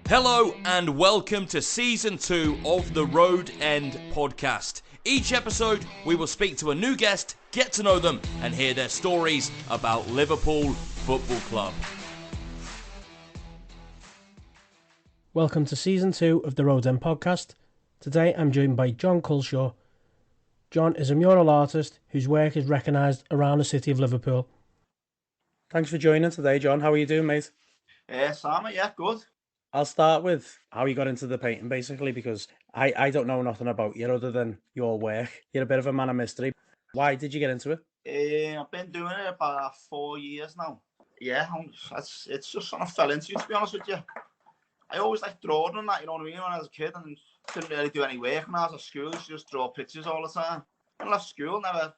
Hello and welcome to Season 2 of the Road End podcast. Each episode we will speak to a new guest, get to know them and hear their stories about Liverpool Football Club. Welcome to Season 2 of the Road End podcast. Today I'm joined by John Culshaw. John is a mural artist whose work is recognised around the city of Liverpool. Thanks for joining today, John. How are you doing, mate? Sam, yeah, good. I'll start with how you got into the painting, basically, because I don't know nothing about you other than your work. You're a bit of a man of mystery. Why did you get into it? I've been doing it about 4 years now. Yeah, it's just something I fell into, to be honest with you. I always liked drawing and that, you know what I mean, when I was a kid, and didn't really do any work when I was at school. I used to just draw pictures all the time. When I left school, never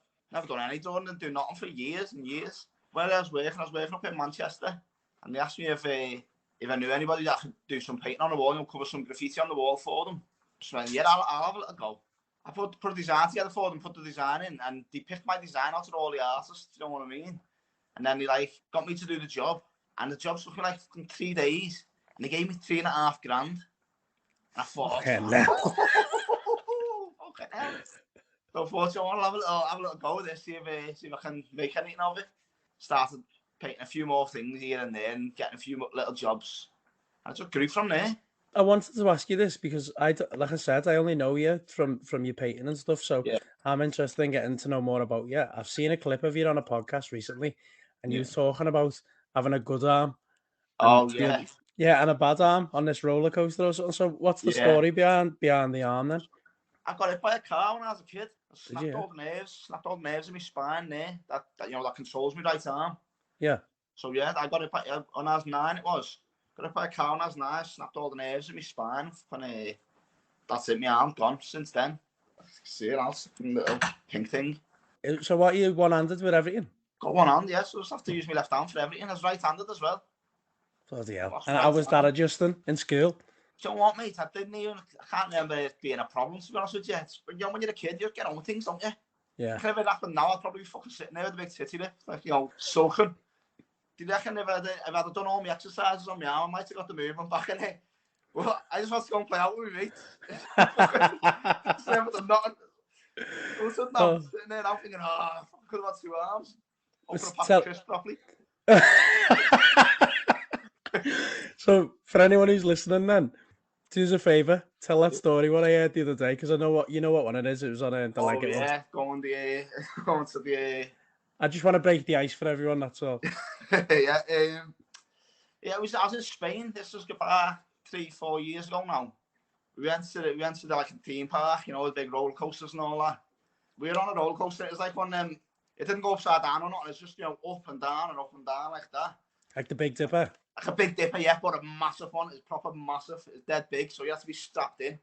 done any drawing, didn't do nothing for years and years. When I was working up in Manchester, and they asked me if I knew anybody that could do some painting on the wall, cover some graffiti on the wall for them. So I went, yeah, I'll have a little go. I put a design together for them, put the design in, and they picked my design out of all the artists, you know what I mean? And then they got me to do the job, and the job took me in 3 days, and they gave me $3,500. And I thought, Okay, now. Okay, now. So I thought, I'll have a little go with this, see if I can make anything of it. Started painting a few more things here and there and getting a few little jobs. And I just grew from there. I wanted to ask you this because, like I said, I only know you from your painting and stuff, so yeah. I'm interested in getting to know more about you. I've seen a clip of you on a podcast recently, and you were talking about having a good arm. Oh, yeah. Yeah, and a bad arm on this roller coaster or something. So what's the story behind the arm then? I got hit by a car when I was a kid. I snapped all the nerves in my spine there that controls my right arm. Yeah. So yeah, I got it when I was 9. It was got it by a car when I was 9. Snapped all the nerves in my spine. And that's it. My arm gone since then. See it, that's a little pink thing. So what, are you one-handed with everything? Got one hand, yeah. So I just have to use my left hand for everything. I was right-handed as well. Bloody hell. And how was that adjusting in school? Do you know what, mate? I can't remember it being a problem, to be honest with you. When you're a kid, you get on with things, don't you? Yeah. If it happened now, I'd probably be fucking sitting there with a big titty lip, sulking. Do you reckon if I'd done all my exercises on my arm, I might have got the movement back in it? Well, I just want to go and play out with my mates. Just never done nothing. All of a sudden, I'm sitting there, I'm thinking, I could have had 2 arms. Open a pack of crisps properly. So, for anyone who's listening then, do us a favour, tell that story what I heard the other day, because I know what one it is. It was on the Like It Yeah, going to the I just want to break the ice for everyone, that's all. Yeah, I was in Spain. This was about 3-4 years ago now. We went to a theme park, with big roller coasters and all that. We were on a roller coaster. It was like one of them. It didn't go upside down or nothing. It's just up and down like that. Like the Big Dipper. Like a Big Dipper, yeah, but a massive one. It's proper massive. It's dead big, so you have to be strapped in.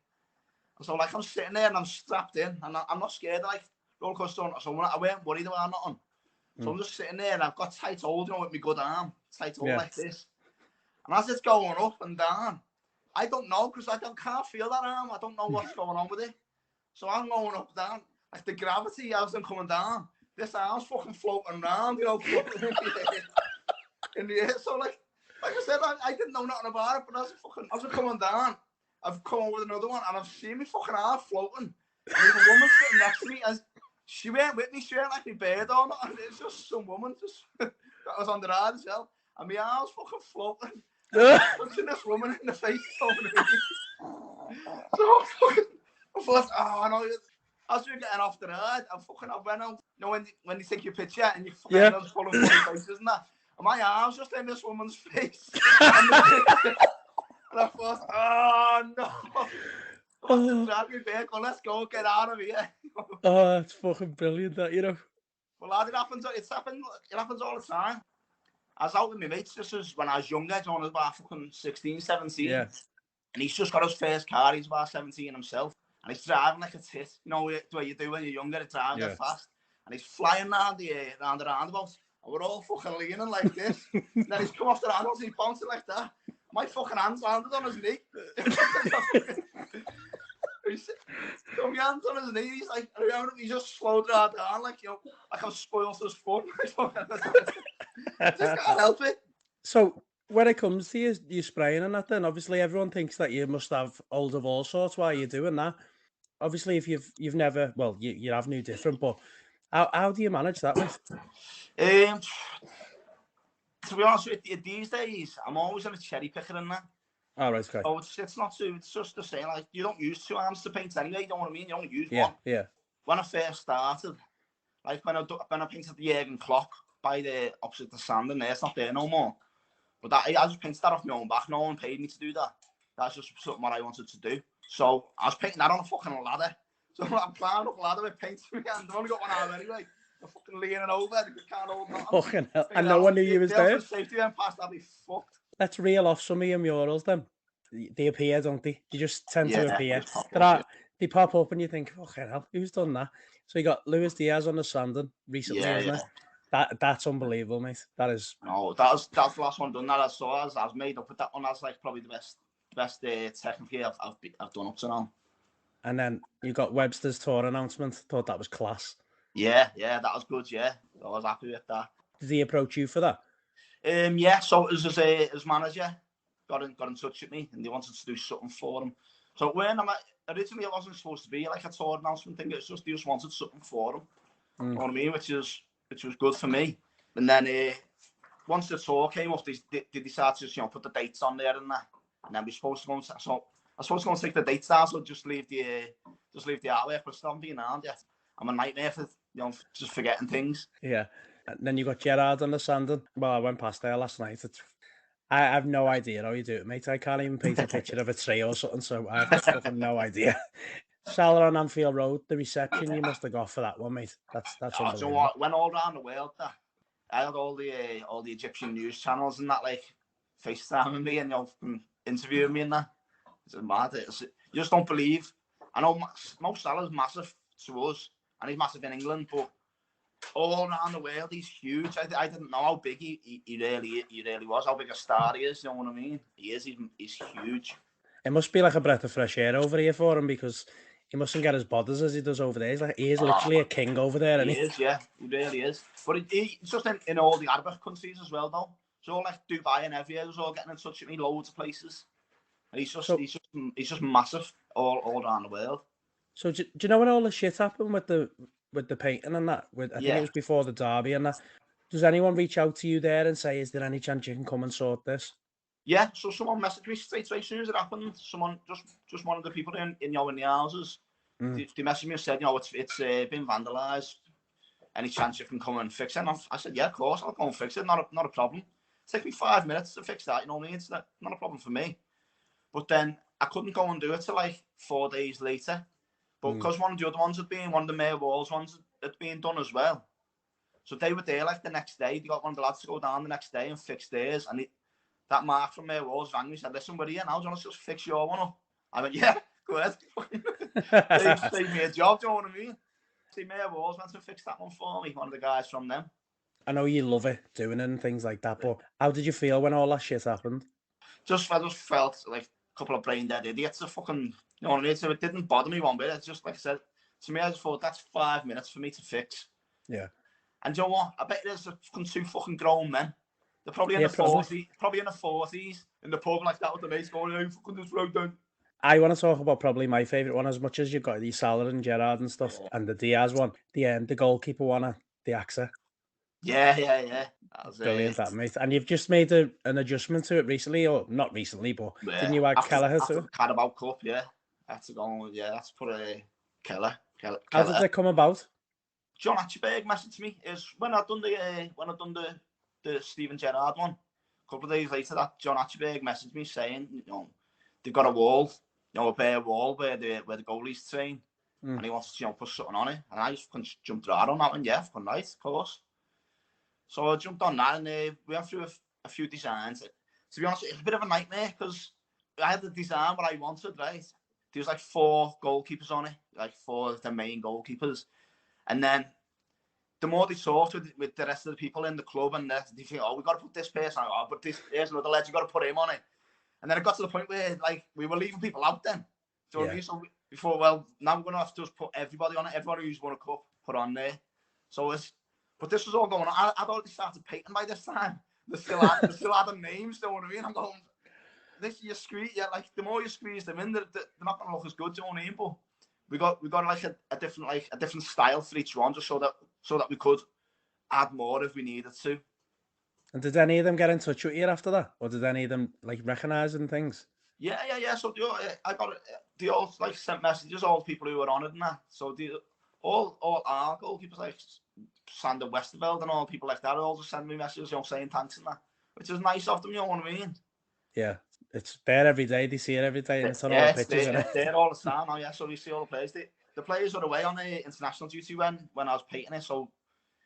And so I'm sitting there and I'm strapped in, and I'm not scared of roller coaster. So I weren't worried about nothing. So I'm just sitting there and I've got tight hold, with my good arm, tight hold like this. And as it's going up and down, I don't know because I can't feel that arm. I don't know what's going on with it. So I'm going up and down, like the gravity as I'm coming down. This arm's fucking floating around, floating in the air. So like I said, I didn't know nothing about it, but as I'm coming down, I've come on with another one and I've seen my fucking arm floating. And there's a woman sitting next to me and she weren't with me, she weren't like my bird or nothing. It's just some woman that was on the ride as well. And my arm's fucking floating. Punching this woman in the face. So I thought, I know. As we were getting off the ride, I went out. When you take your picture and you fucking following faces and that. And my arm's just in this woman's face. And I thought, no. Drag me back, let's go, get out of here. Oh, that's fucking brilliant, that, Well, lad, it happens all the time. I was out with my mates, this was when I was younger, John was about fucking 16, 17. Yeah. And he's just got his first car, he's about 17 himself. And he's driving like a tit, what you do when you're younger, it's driving fast. And he's flying around the roundabout. And we're all fucking leaning like this. And then he's come off the roundabout and he's bouncing like that. My fucking hand's landed on his knee. So my hand's on his knee, he's like, he just slowed down, like I'm spoiled as fun. Just can't help it. So when it comes to you spraying and that, then obviously everyone thinks that you must have old of all sorts while you're doing that. Obviously, if you've never, well, you have new different, but how do you manage that, mate? To be honest with you, these days I'm always in a cherry picker in that. All right, okay. So it's not too. It's just the same. Like you don't use two arms to paint anyway. You know what I mean? You only use one. Yeah. When I first started, like when I painted the Jurgen Klopp by the opposite the sand in there, it's not there no more. But I just painted that off my own back. No one paid me to do that. That's just something what I wanted to do. So I was painting that on a fucking ladder. So I'm climbing up a ladder with paint in my hand. I've only got one arm anyway. I'm fucking leaning over. You can't hold nothing. Fucking hell. And no one knew you was there. Safety went past, I'd be fucked. Let's reel off some of your murals then. They appear, don't they? They just tend to appear. They pop up and you think, fucking hell, who's done that? So you got Luis Diaz on the sanding recently, isn't it? That's unbelievable, mate. That is. No, that's the last one done that I saw. I was made up with that one. That's like probably the best technically I've done up to now. And then you got Webster's tour announcement. Thought that was class. Yeah, that was good. Yeah, I was happy with that. Did he approach you for that? Yeah. So his manager got in touch with me, and they wanted to do something for him. So originally it wasn't supposed to be like a tour announcement thing. It's just they just wanted something for him. You know what I mean? Which was good for me. And then once the tour came up, they decided to put the dates on there and that. And then we're supposed to go. So I was supposed to go and take the dates down. So just leave the artwork, but still haven't been around yet. I'm a nightmare for just forgetting things. Yeah. And then you got Gerrard on the sanding. Well, I went past there last night. I have no idea how you do it, mate. I can't even paint a picture of a tree or something, so I have fucking no idea. Salah on Anfield Road, the reception you must have got for that one, mate. That's unbelievable. So what? Went all around the world. I had all the Egyptian news channels and that like FaceTiming me and interviewing me and that. It's mad. You just don't believe. I know Mo Salah's massive to us, and he's massive in England, but all around the world he's huge. I didn't know how big he really was, how big a star he is. You know what I mean? He's huge. It must be like a breath of fresh air over here for him because he mustn't get as bothered as he does over there. He is literally a king over there. He is, yeah, he really is. But he's just in all the Arab countries as well, though. So like Dubai and everywhere, was all getting in touch with me, loads of places. And he's just massive all around the world. So do you know when all the shit happened with the painting and that? I think it was before the derby and that. Does anyone reach out to you there and say, is there any chance you can come and sort this? Yeah, so someone messaged me straight away as soon as it happened. Someone, just one of the people in the houses, they messaged me and said, it's been vandalised. Any chance you can come and fix it? And I said, yeah, of course, I'll go and fix it. Not a problem. It takes me 5 minutes to fix that. You know what I mean? It's not a problem for me. But then I couldn't go and do it till like 4 days later. But because one of the other ones one of the Mayor Walls ones had been done as well. So they were there like the next day. They got one of the lads to go down the next day and fix theirs. And that Mark from Mayor Walls rang me and said, listen, we're here now. Do you want to just fix your one up? I went, yeah, go ahead. They saved me a job, do you know what I mean? See, Mayor Walls went to fix that one for me, one of the guys from them. I know you love it, doing it and things like that, but how did you feel when all that shit happened? I just felt like a couple of brain dead idiots. You know what I mean? So it didn't bother me one bit. It's just like I said, to me, I just thought that's 5 minutes for me to fix. Yeah. And you know what? I bet there's two fucking grown men. They're probably in the 40s, in the pub like that with the mates going, hey, fucking this road down. I want to talk about probably my favourite one, as much as you've got the Salah and Gerrard and stuff, and the Diaz one, the goalkeeper one, the AXA. Yeah. That was brilliant, that, mate. And you've just made an adjustment to it recently, or not recently, but didn't you add Kelleher to it? Carabao Cup, yeah. That's put a Keller. How did that come about? John Atchberg messaged me. Is when I'd done the Steven Gerrard one. A couple of days later, that John Atchberg messaged me saying, they've got a wall, a bare wall where the goalies train, and he wants to put something on it. And I just jumped right on that one. Yeah, right, of course. So I jumped on that, and we went through a few designs. To be honest, it's a bit of a nightmare because I had the design what I wanted, right? There was like 4 goalkeepers on it, like 4 of the main goalkeepers. And then the more they talked with the rest of the people in the club, and they think, oh, we've got to put this person on, but there's another lad, you've got to put him on it. And then it got to the point where like we were leaving people out then. Do you know what I mean? So we thought, well, now we're going to have to just put everybody on it, everybody who's won a cup, put on there. But this was all going on. I'd already started painting by this time. they still had them names, don't know what I mean? I'm going, you squeeze, yeah, like the more you squeeze them in, they're not going to look as good, do you know what I mean? But we got like a different style for each one, just so that we could add more if we needed to. And did any of them get in touch with you after that, or did any of them like recognising things? Yeah. So they all like sent messages, all the people who were on it and that. So all our goalkeepers, like Sander Westerveld and all people like that, all just send me messages, saying thanks and that, which is nice of them, you know what I mean? Yeah, it's there every day. They see it every day, and it's on all the pictures, it's there all the time now. Yeah, so we see all the players. The players were away on the international duty when I was painting it, so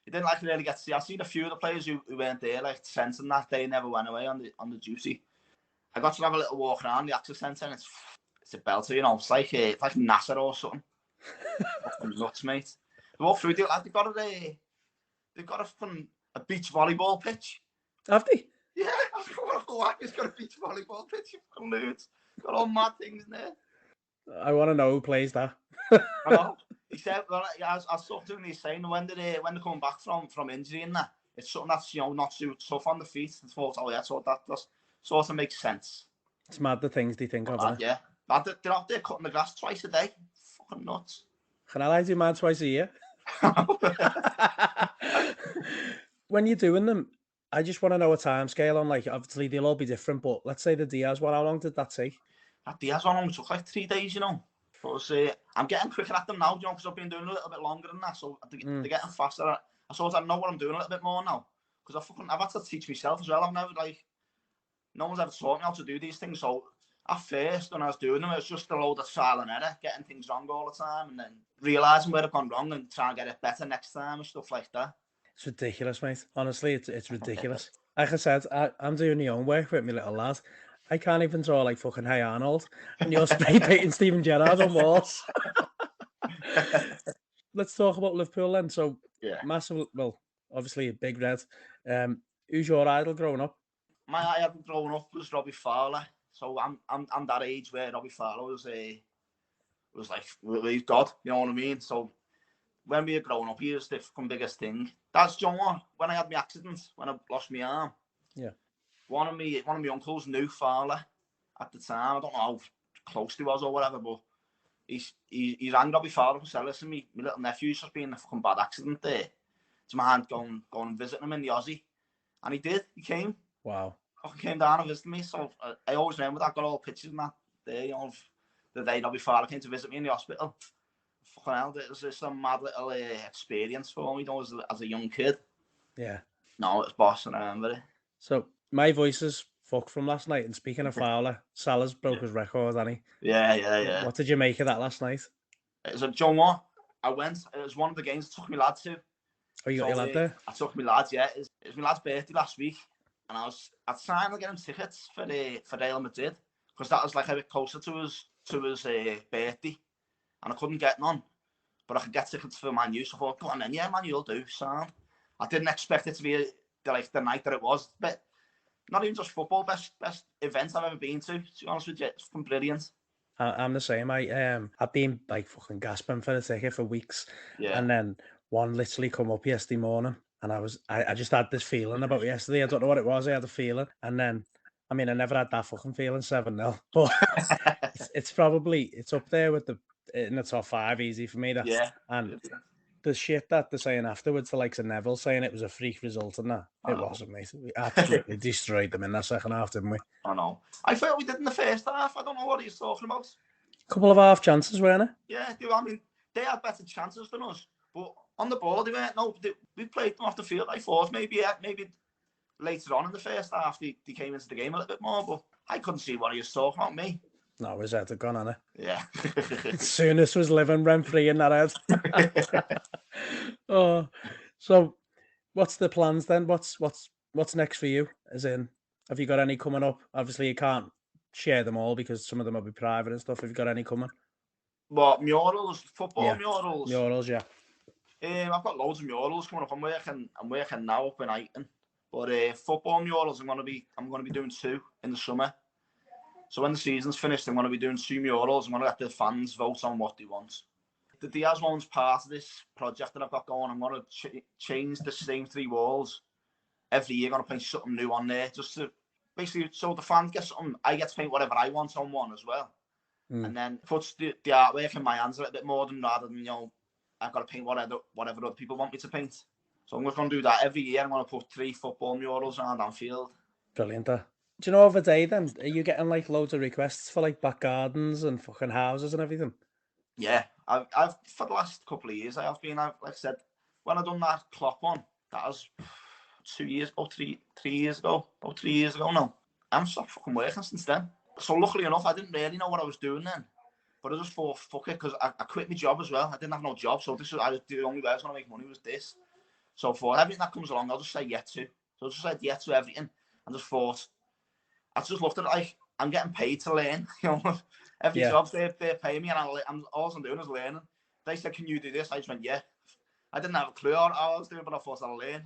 you didn't like really get to see. I've seen a few of the players who weren't there, like Trent and that. They never went away on the duty. I got to have a little walk around the access centre, and it's a belter, It's like NASA or something. Fucking nuts, mate. They walk through. They've got a beach volleyball pitch. Have they? Yeah, it's got a beach volleyball pitch. You fucking lose. Got all mad things in there. I want to know who plays that. I know. He said, well, I was talking to him, he's saying when they're coming back from injury and that, it's something that's, not too tough on the feet. I thought, so that does sort of makes sense. It's mad the things they think of, isn't it? Yeah. They're out there cutting the grass twice a day. Fucking nuts. Can I do mad twice a year? When you're doing them, I just want to know a time scale on, like, obviously they'll all be different, but let's say the Diaz one, how long did that take? That Diaz one only took like 3 days, But I'm getting quicker at them now, because I've been doing a little bit longer than that, so they're getting faster. I sort of know what I'm doing a little bit more now, because I've had to teach myself as well. I've never, no one's ever taught me how to do these things, so at first, when I was doing them, it was just a load of trial and error, getting things wrong all the time, and then realising where I've gone wrong and trying to get it better next time and stuff like that. It's ridiculous, mate. Honestly, it's ridiculous. Like I said, I'm doing my own work with my little lad. I can't even draw like fucking Hey Arnold, and you're spray painting Steven Gerrard on walls. Let's talk about Liverpool then. So, massive, well, obviously a big red. Who's your idol growing up? My idol growing up was Robbie Fowler. So I'm that age where Robbie Fowler was like God, you know what I mean? So when we were growing up, he was the fucking biggest thing. That's John. When I had my accident, when I lost my arm. Yeah. One of my uncles knew Fowler at the time. I don't know how close he was or whatever, but he rang Robbie Fowler for saying, listen, my little nephew's just been in a fucking bad accident there. It's my hand going and visiting him in the Aussie. And he did. He came. Wow. Fucking came down and visited me. So I always remember that. I got all pictures and that day, of the day Robbie Fowler came to visit me in the hospital. Fucking hell, it was just a mad little experience for me, as a young kid. Yeah. No, it was boss, and I remember it. So my voice is fucked from last night. And speaking of Fowler, Salah's broke his record, hasn't he? Yeah. What did you make of that last night? It was a John Moore. I went. It was one of the games I took my lad to. Oh, you got your lad there? I took my lad. Yeah, it was my lad's birthday last week, and I was trying to get him tickets for Real Madrid, because that was like a bit closer to his birthday, and I couldn't get none. But I could get tickets for Man U, so I thought, go on then, yeah, Man U will do, sound. I didn't expect it to be the night that it was, but not even just football, best event I've ever been to be honest with you. It's fucking brilliant. I'm the same. I've been like fucking gasping for the ticket for weeks, and then one literally come up yesterday morning, and I just had this feeling about yesterday. I don't know what it was. I had a feeling, and then I never had that fucking feeling 7-0, but it's up there with in the top 5 easy for me. And the shit that they're saying afterwards, the likes of Neville saying it was a freak result and that. It wasn't, mate. We absolutely destroyed them in that second half, didn't we? I know. I felt we did in the first half. I don't know what he's talking about. A couple of half chances, weren't there? Yeah, they had better chances than us. But on the ball, they weren't. No, we played them off the field. I thought maybe later on in the first half, they came into the game a little bit more. But I couldn't see what he was talking about, me. No, his head had gone on it. Yeah. Soonest was living rent-free in that head. Oh, so what's the plans then? What's next for you? As in, have you got any coming up? Obviously, you can't share them all because some of them will be private and stuff. Have you got any coming? What, murals? Football murals? Murals, yeah. I've got loads of murals coming up. I'm working now up in Eighton. But football murals, I'm gonna be doing 2 in the summer. So when the season's finished, I'm going to be doing 2 murals. I'm going to let the fans vote on what they want. The Diaz one's part of this project that I've got going. I'm going to change the same 3 walls every year going to paint something new on there, just to basically so the fan gets something. I get to paint whatever I want on one as well, and then puts the artwork in my hands a little bit more than rather than I've got to paint whatever other people want me to paint. So I'm just going to do that every year. I'm going to put 3 football murals around Anfield. Brilliant. Do you know over day then, are you getting like loads of requests for like back gardens and fucking houses and everything? Yeah, I've for the last couple of years like I said, when I done that Klopp one, that was 2 years, about 3 years ago, about 3 years ago now. I'm stopped fucking working since then. So luckily enough, I didn't really know what I was doing then. But I just thought, fuck it, because I quit my job as well. I didn't have no job, so the only way I was going to make money was this. So for everything that comes along, I'll just say yeah to. So I just said yeah to everything. And just thought, I just looked at it like, I'm getting paid to learn. Every job they're paying me, and all I'm doing is learning. They said, can you do this? I just went, yeah. I didn't have a clue how I was doing, but I thought I'll learn.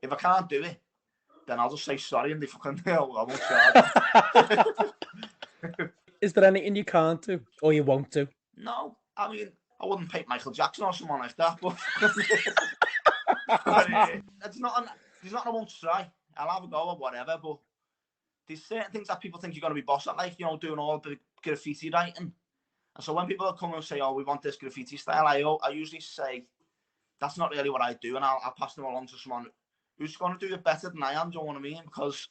If I can't do it, then I'll just say sorry and they fucking I won't charge. Is there anything you can't do or you won't do? No, I mean, I wouldn't paint Michael Jackson or someone like that, but there's nothing I won't try. I'll have a go or whatever, but there's certain things that people think you're going to be boss at, like, doing all the graffiti writing. And so when people come and say, oh, we want this graffiti style, I usually say, that's not really what I do, and I'll pass them along to someone who's going to do it better than I am, do you know what I mean? Because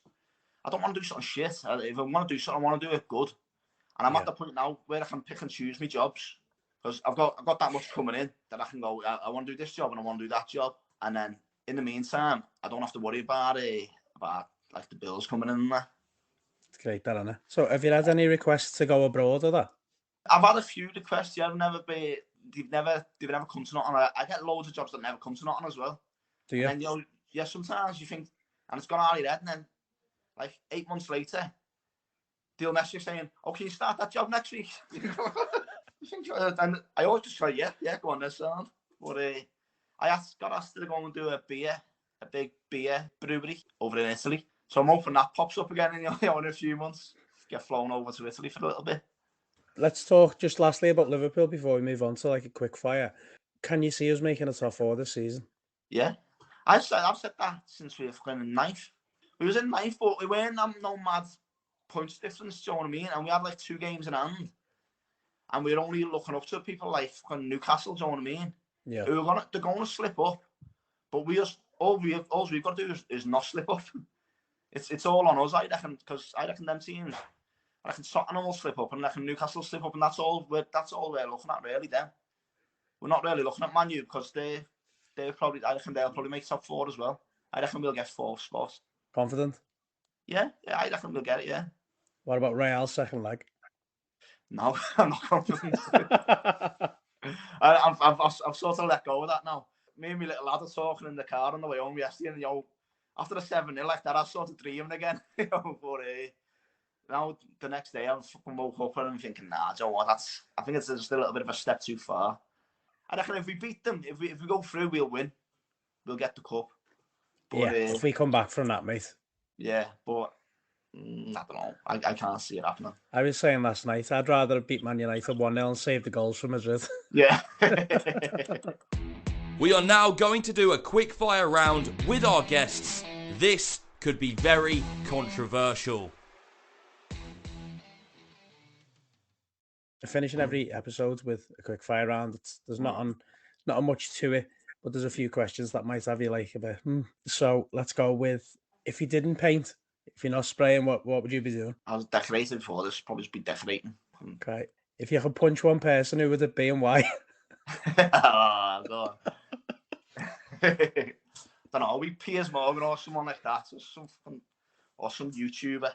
I don't want to do something shit. If I want to do something, I want to do it good. And I'm at the point now where I can pick and choose my jobs. Because I've got that much coming in that I can go, I want to do this job and I want to do that job. And then in the meantime, I don't have to worry about like the bills coming in and that. It's great, that, isn't it? So have you had any requests to go abroad or that? I've had a few requests, yeah. They've never come to nothing. I get loads of jobs that never come to nothing as well. Do you? And then, sometimes you think, and it's gone out of your head, and then like 8 months later, they'll message you saying, oh, can you start that job next week? And I always just try, yeah, go on, this sound. But I got asked to go and do a big beer brewery over in Italy. So I'm hoping that pops up again in a few months. Get flown over to Italy for a little bit. Let's talk just lastly about Liverpool before we move on to like a quick fire. Can you see us making a top 4 this season? Yeah. I've said that since we were in ninth. We was in ninth, but we weren't no mad points difference, do you know what I mean? And we had like 2 games in hand. And we were only looking up to people like Newcastle, do you know what I mean? Yeah. They're going to slip up. But all we've got to do is not slip up. It's all on us, I reckon, because I reckon them teams, I reckon Tottenham will slip up and I reckon Newcastle will slip up, and that's all we're looking at, really, them. We're not really looking at Man U because I reckon they'll probably make top 4 as well. I reckon we'll get 4th spot. Confident? Yeah, I reckon we'll get it, yeah. What about Real's second leg? No, I'm not confident. I've sort of let go of that now. Me and my little lad are talking in the car on the way home yesterday, and after the 7-0 like that, I was sort of dreaming again. But now the next day, I fucking woke up and I'm thinking, nah, do you know what? I think it's just a little bit of a step too far. I reckon if we beat them, if we go through, we'll win. We'll get the cup. But, if we come back from that, mate. Yeah, but I don't know. I can't see it happening. I was saying last night, I'd rather have beat Man United 1-0 and save the goals from Madrid. Yeah. We are now going to do a quick fire round with our guests. This could be very controversial. Finishing every episode with a quick fire round. There's not much to it, but there's a few questions that might have you like a bit. So let's go with, if you didn't paint, if you're not spraying, what would you be doing? I was decorating before this, probably just be decorating. Okay. If you could punch one person, who would it be and why? Oh, God. I don't know, we Piers Morgan or someone like that, or some YouTuber.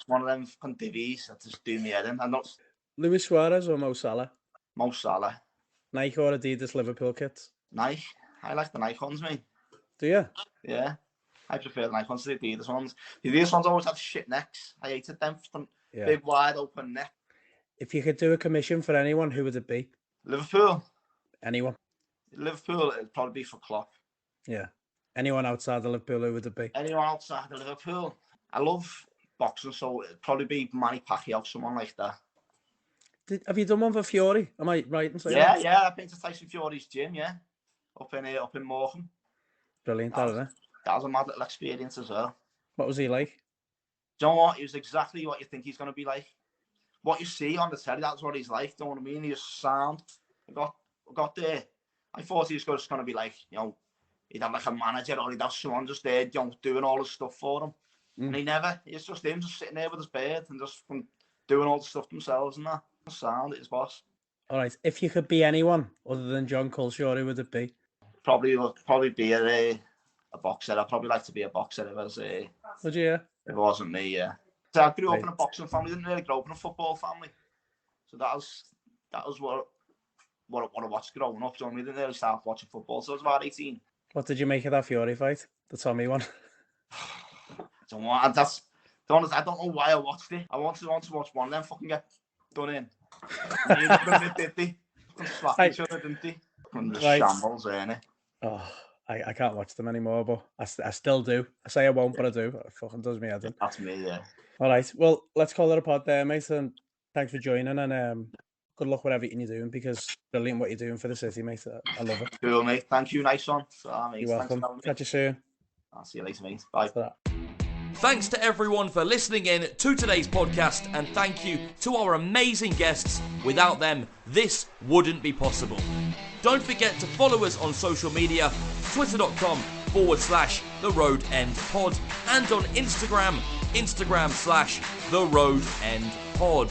One of them fucking divvies that just do me head in. Luis Suarez or Mo Salah? Mo Salah. Nike or Adidas Liverpool kits? Nike. I like the Nike ones, mate. Do you? Yeah. I prefer the Nike ones to the Adidas ones. The Adidas ones always had shit necks. I hated them. Big, wide open neck. If you could do a commission for anyone, who would it be? Liverpool. Anyone? Liverpool, it'd probably be for Klopp. Yeah. Anyone outside of Liverpool, who would it be? Anyone outside of Liverpool? I love boxing, so it'd probably be Manny Pacquiao, someone like that. Have you done one for Fury? Am I right in saying that? Yeah, I've been to Tyson Fury's gym, yeah. Up in Morecambe. Brilliant, That isn't it? that was a mad little experience as well. What was he like? Do you know what? He was exactly what you think he's going to be like. What you see on the telly, that's what he's like. Don't know what I mean? He's sound. I got there. I thought he was just going to be like, you know, he'd have like a manager or he'd have someone just there, you know, doing all the stuff for him. And he never. It's just him just sitting there with his bird and just doing all the stuff themselves and that. Sound at his boss. All right. If you could be anyone other than John Culshaw, who would it be? Probably be a boxer. I'd probably like to be a boxer if it was Would you? if it wasn't me, yeah. So I grew up in a boxing family, didn't really grow up in a football family. So that was what I watched growing up. So we didn't really start watching football. So I was about 18. What did you make of that Fury fight? The Tommy one? I don't know why I watched it. I wanted to watch one of them fucking get done in. Did they? Slap each other, didn't they? Shambles, ain't it? Oh, I can't watch them anymore, but I still do. I say I won't, but I do. It fucking does me head in. That's me, yeah. All right. Well, let's call it a pod there, mate. And thanks for joining. And good luck with everything you're doing, because brilliant what you're doing for the city, mate. I love it. Cool, mate. Thank you. Nice one. Mate, you're welcome. Catch you soon. I'll see you later, mate. Bye. Thanks to everyone for listening in to today's podcast, and thank you to our amazing guests. Without them, this wouldn't be possible. Don't forget to follow us on social media, twitter.com/The Road End Pod, and on Instagram, Instagram/The Road End Pod.